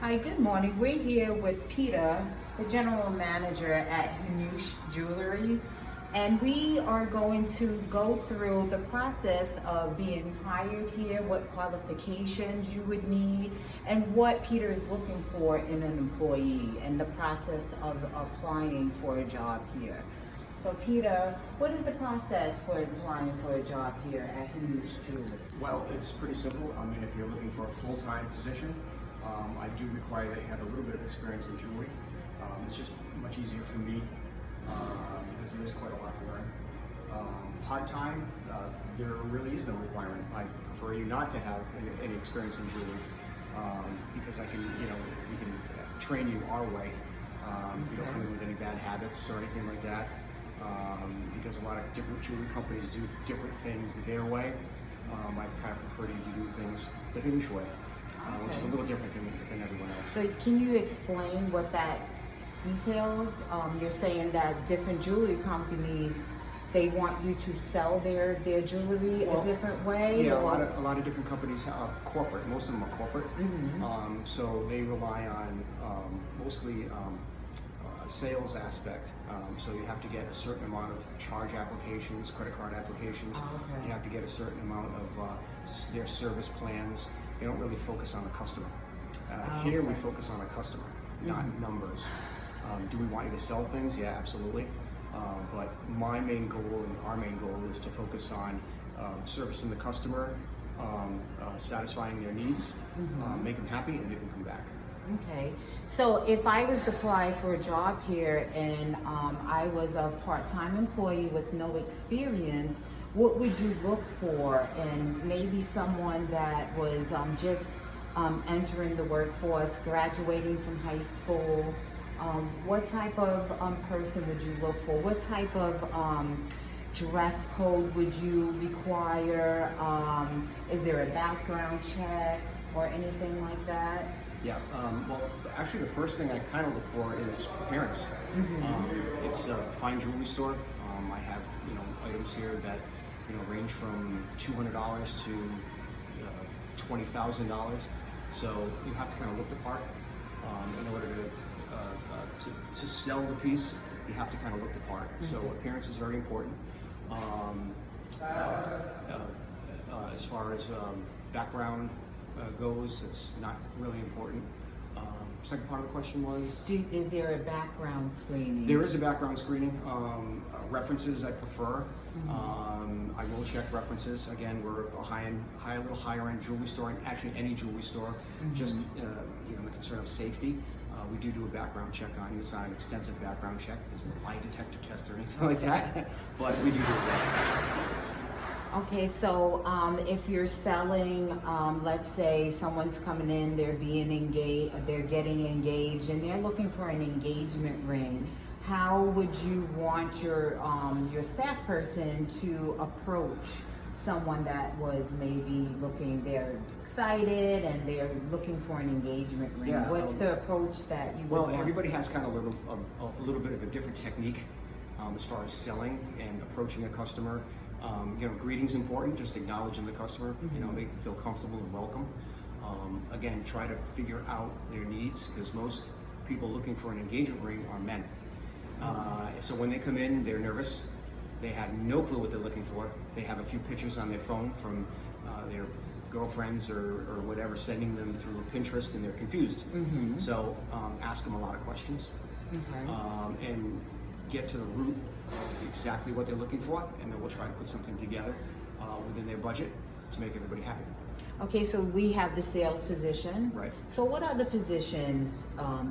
Hi, good morning. We're here with Peter, the general manager at Hanush Jewelry, and we are going to go through the process of being hired here, what qualifications you would need, and what Peter is looking for in an employee, and the process of applying for a job here. So Peter, what is the process for applying for a job here at Hanush Jewelry? Well, it's pretty simple. I mean, if you're looking for a full-time position, I do require that you have a little bit of experience in jewelry. It's just much easier for me because there is quite a lot to learn. Part-time, there really is no requirement. I prefer you not to have any experience in jewelry because we can train you our way. You don't come in with any bad habits or anything like that. Because a lot of different jewelry companies do different things their way. I kind of prefer you to do things the Hanush way, which is a little different than everyone else. So can you explain what that details? You're saying that different jewelry companies, they want you to sell their jewelry a different way? Yeah, a lot of different companies are corporate. Most of them are corporate. Mm-hmm. So they rely on mostly sales aspect. So you have to get a certain amount of charge applications, credit card applications. Okay. You have to get a certain amount of their service plans. They don't really focus on the customer. Here we focus on a customer, not numbers. Do we want you to sell things? Yeah, absolutely. But my main goal and our main goal is to focus on servicing the customer, satisfying their needs, make them happy, and make them come back. Okay, so if I was to apply for a job here and I was a part-time employee with no experience, what would you look for? And maybe someone that was just entering the workforce, graduating from high school, what type of person would you look for? What type of dress code would you require? Is there a background check or anything like that? Yeah, well, actually the first thing I kind of look for is appearance. It's a fine jewelry store. I have, items here that, range from $200 to $20,000. So you have to kind of look the part. In order to sell the piece, you have to kind of look the part. So appearance is very important. As far as background goes, it's not really important. Second part of the question was? Is there a background screening? There is a background screening. References I prefer. I will check references. Again, we're a little higher end jewelry store, and actually any jewelry store, just the concern of safety. We do a background check on you. It's not an extensive background check. There's no lie detector test or anything like that, but we do a background check. Okay, so if you're selling, let's say someone's coming in, they're getting engaged, and they're looking for an engagement ring, how would you want your staff person to approach someone that was maybe they're excited and they're looking for an engagement ring? Yeah, what's the approach that you would want? Everybody has kind of a little bit of a different technique as far as selling and approaching a customer. Greeting's important, just acknowledging the customer, make them feel comfortable and welcome. Again, try to figure out their needs, because most people looking for an engagement ring are men. So when they come in, they're nervous. They have no clue what they're looking for. They have a few pictures on their phone from their girlfriends or whatever, sending them through Pinterest, and they're confused. So ask them a lot of questions. And get to the root of exactly what they're looking for, and then we'll try to put something together within their budget to make everybody happy. Okay, so we have the sales position. Right. So what other positions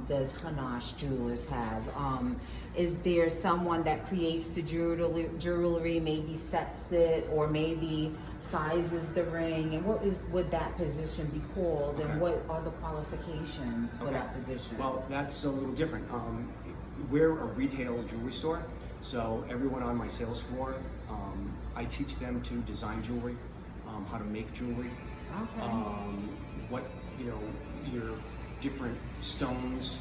does Hanush Jewelers have? Is there someone that creates the jewelry, maybe sets it, or maybe sizes the ring? And what would that position be called? Okay. And what are the qualifications for that position? Well, that's a little different. We're a retail jewelry store, so everyone on my sales floor, I teach them to design jewelry, how to make jewelry, what your different stones.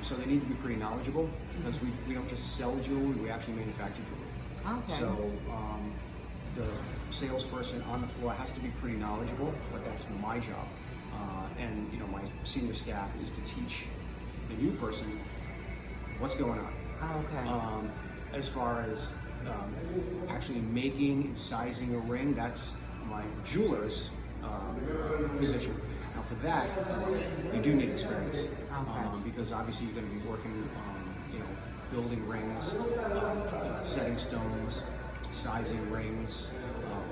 So they need to be pretty knowledgeable, because we don't just sell jewelry; we actually manufacture jewelry. Okay. So the salesperson on the floor has to be pretty knowledgeable, but that's my job. And my senior staff is to teach the new person what's going on. Okay. As far as actually making and sizing a ring, that's my jeweler's position. Now for that, you do need experience, because obviously you're going to be working, building rings, setting stones, sizing rings,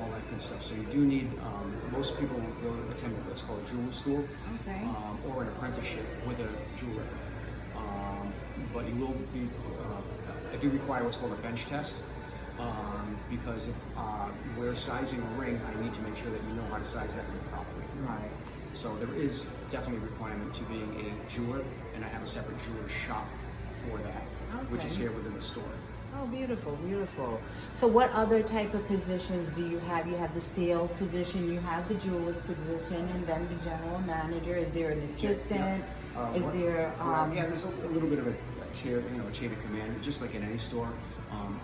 all that good stuff. So you do need, most people will go attend what's called a jeweler school, or an apprenticeship with a jeweler. But you will be, I do require what's called a bench test, because if we're sizing a ring, I need to make sure that you know how to size that ring properly. Right. So there is definitely a requirement to being a jeweler, and I have a separate jeweler shop for that, which is here within the store. Oh, beautiful, beautiful. So what other type of positions do you have? You have the sales position, you have the jeweler's position, and then the general manager. Is there an assistant? Is there... yeah, there's a little bit of a tier, a chain of command, just like in any store.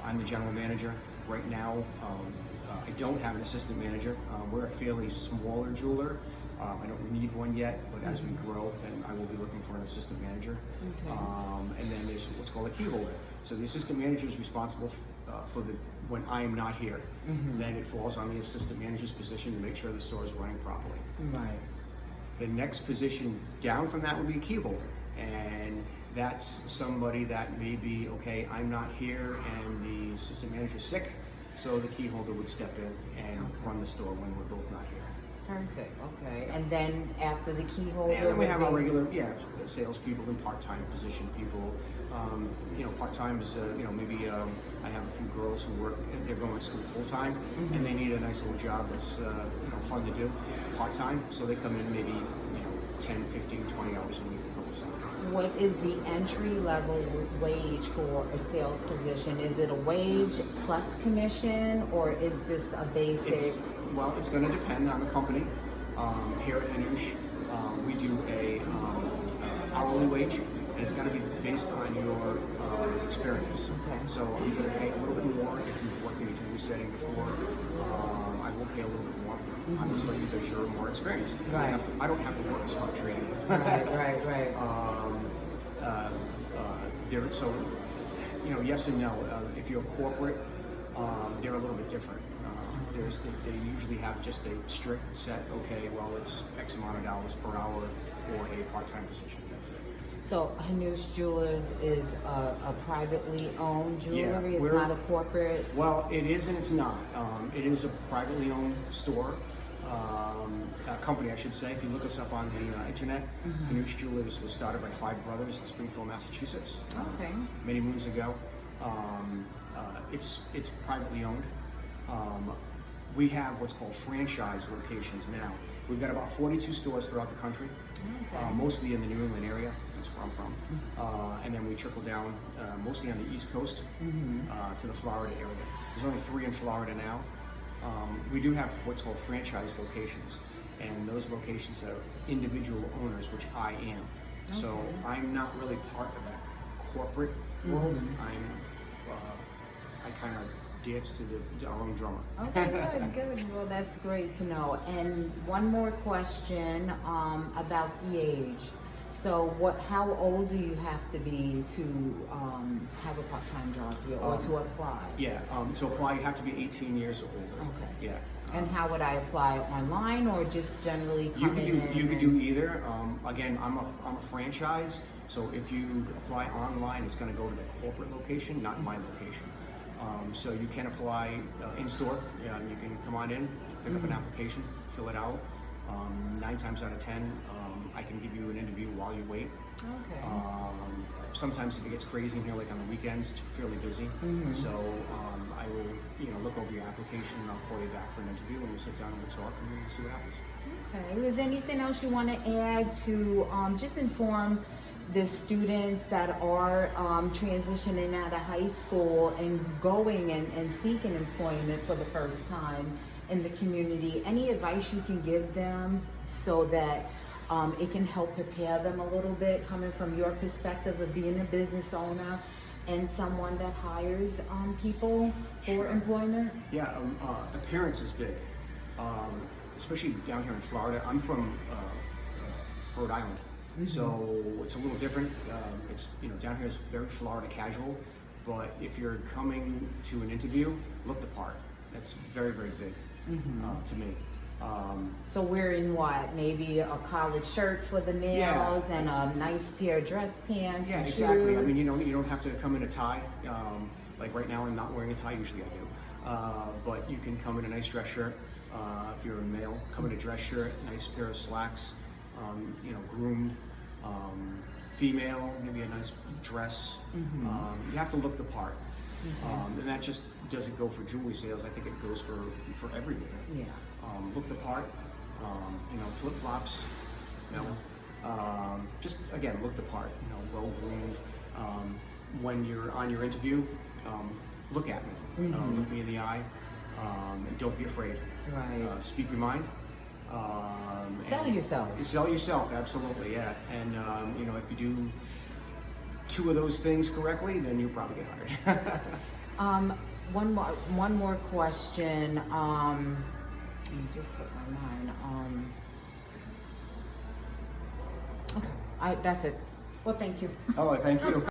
I'm the general manager. Right now, I don't have an assistant manager. We're a fairly smaller jeweler. I don't need one yet, but as we grow, then I will be looking for an assistant manager. And then there's what's called a key holder. So the assistant manager is responsible for when I am not here. Then it falls on the assistant manager's position to make sure the store is running properly. Right. The next position down from that would be a key holder. And that's somebody that may be, okay, I'm not here and the assistant manager's sick, so the key holder would step in and run the store when we're both not here. Perfect. Okay. And then after the key holder, and then we have our regular, salespeople and part-time position people. Part-time is, maybe I have a few girls who work, they're going to school full-time, and they need a nice little job that's, fun to do, part-time. So they come in maybe, 10, 15, 20 hours a week. What is the entry-level wage for a sales position? Is it a wage plus commission, or is this a basic? It's going to depend on the company. Here at Hanoush, we do a hourly wage, and it's going to be based on your experience. Okay. So I'm going to pay a little bit more if you've worked in a jewelry setting before. I will pay a little bit more, obviously, because you're more experienced. Right. I don't have to work as hard training. Right. Yes and no. If you're corporate, they're a little bit different. They usually have just a strict set, okay, well, it's X amount of dollars per hour for a part-time position, that's it. So Hanoush Jewelers is a privately owned jewelry, it's we're- not a corporate? Well, it is and it's not. It is a privately owned store, a company, I should say. If you look us up on the internet, Hanoush Jewelers was started by 5 brothers in Springfield, Massachusetts, Okay. many moons ago. It's privately owned. We have what's called franchise locations now. We've got about 42 stores throughout the country, mostly in the New England area. That's where I'm from. And then we trickle down mostly on the East Coast to the Florida area. There's only 3 in Florida now. We do have what's called franchise locations, and those locations are individual owners, which I am. So I'm not really part of that corporate world. I kind of dance to our own drummer. Okay, good. Well, that's great to know. And one more question about the age. So, how old do you have to be to have a part-time job here, or to apply? To apply, you have to be 18 years or older. Okay. Yeah. And how would I apply? Online, or just generally You come can in? do either. Again, I'm a franchise, so if you apply online, it's going to go to the corporate location, not my location. So you can apply in store. You can come on in, pick up an application, fill it out. 9 times out of 10, I can give you an interview while you wait. Okay. Sometimes if it gets crazy in here, like on the weekends, it's fairly busy. So I will, look over your application and I'll call you back for an interview, and we'll sit down and we'll talk and we'll see what happens. Okay. Is there anything else you want to add to just inform the students that are transitioning out of high school and going and seeking employment for the first time in the community? Any advice you can give them so that it can help prepare them a little bit, coming from your perspective of being a business owner and someone that hires people for employment? Yeah, appearance is big, especially down here in Florida. I'm from Rhode Island. So it's a little different. It's, down here is very Florida casual, but if you're coming to an interview, look the part. That's very, very big to me. So wearing what? Maybe a collared shirt for the males and a nice pair of dress pants. Yeah, and exactly. shoes. I mean, you don't have to come in a tie. Like right now, I'm not wearing a tie. Usually, I do. But you can come in a nice dress shirt. If you're a male, come in a dress shirt, nice pair of slacks. Groomed. Female, maybe a nice dress. You have to look the part. And that just doesn't go for jewelry sales. I think it goes for everywhere. Yeah. Look the part. Flip flops. Just again, look the part. Well groomed. When you're on your interview, look at me. Look me in the eye, and don't be afraid. Right. Speak your mind. Sell yourself. Sell yourself, absolutely, yeah. And if you do 2 of those things correctly, then you'll probably get hired. One more question. You just slipped my mind. Okay, that's it. Well, thank you. Oh, thank you.